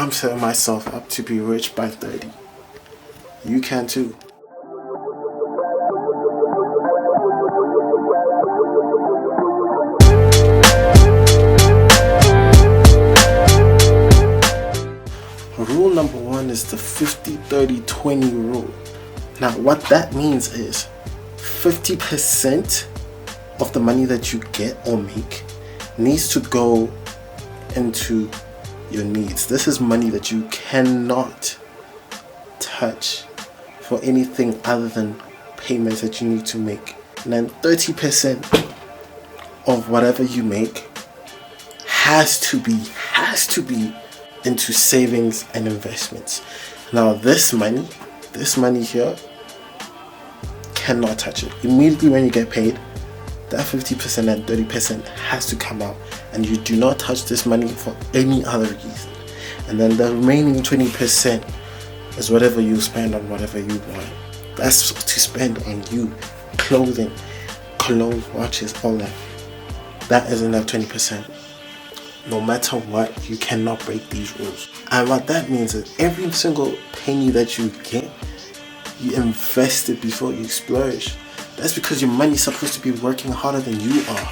I'm setting myself up to be rich by 30. You can too. Rule number 1 is the 50-30-20 rule. Now what that means is 50% of the money that you get or make needs to go into your needs. This is money that you cannot touch for anything other than payments that you need to make. And then 30% of whatever you make has to be into savings and investments. Now this money here, cannot touch it. Immediately when you get paid, that 50% and 30% has to come out, and you do not touch this money for any other reason. And then the remaining 20% is whatever you spend on whatever you want. That's to spend on you, clothing, cologne, watches, all that. That is enough 20%. No matter what, you cannot break these rules. And what that means is every single penny that you get, you invest it before you splurge. That's because your money's supposed to be working harder than you are.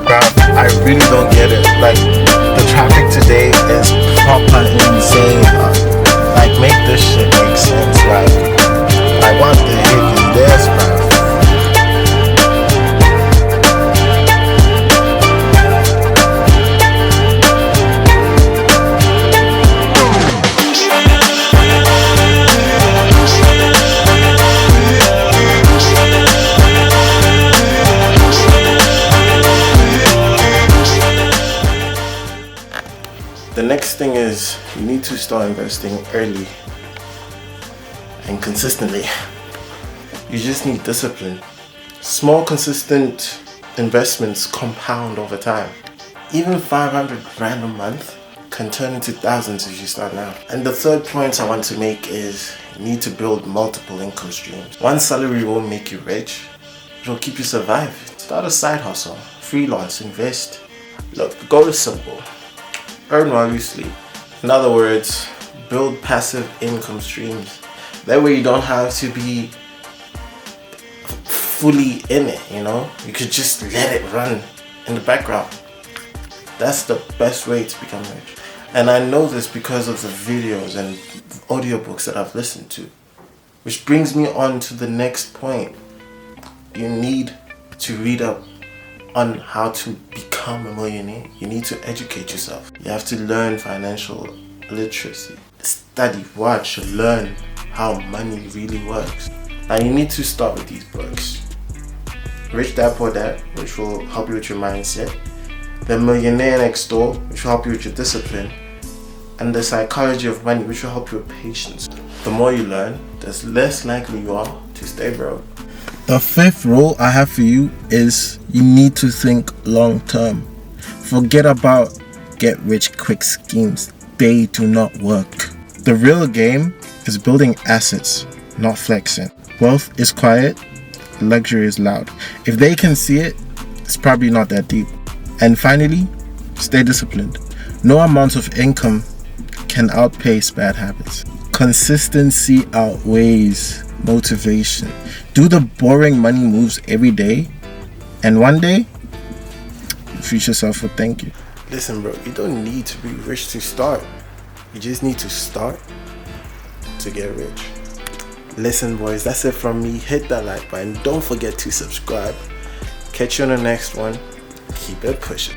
Bruh, I really don't get it. Like, the traffic today is proper insane. Like, make this shit make sense. Like what the heck is this, bruh? The next thing is you need to start investing early and consistently. You just need discipline. Small consistent investments compound over time. Even 500 rand a month can turn into thousands if you start now. And the third point I want to make is you need to build multiple income streams. One salary won't make you rich, it will keep you surviving. Start a side hustle, freelance, invest. Look, the goal is simple. Earn while you sleep. In other words, build passive income streams. That way you don't have to be fully in it, you know? You could just let it run in the background. That's the best way to become rich. And I know this because of the videos and audiobooks that I've listened to. Which brings me on to the next point. You need to read up on how to become a millionaire. You need to educate yourself. You have to learn financial literacy. Study, watch, learn how money really works. Now you need to start with these books. Rich Dad Poor Dad, which will help you with your mindset. The Millionaire Next Door, which will help you with your discipline. And The Psychology of Money, which will help you with patience. The more you learn, the less likely you are to stay broke. The fifth rule I have for you is you need to think long term. Forget about get rich quick schemes. They do not work. The real game is building assets, not flexing. Wealth is quiet, luxury is loud. If they can see it, it's probably not that deep. And finally, stay disciplined. No amount of income can outpace bad habits. Consistency outweighs motivation. Do the boring money moves every day, and one day your future self will thank you. Listen bro, you don't need to be rich to start. You just need to start to get rich. Listen boys, that's it from me. Hit that like button. Don't forget to subscribe. Catch you on the next one. Keep it pushing.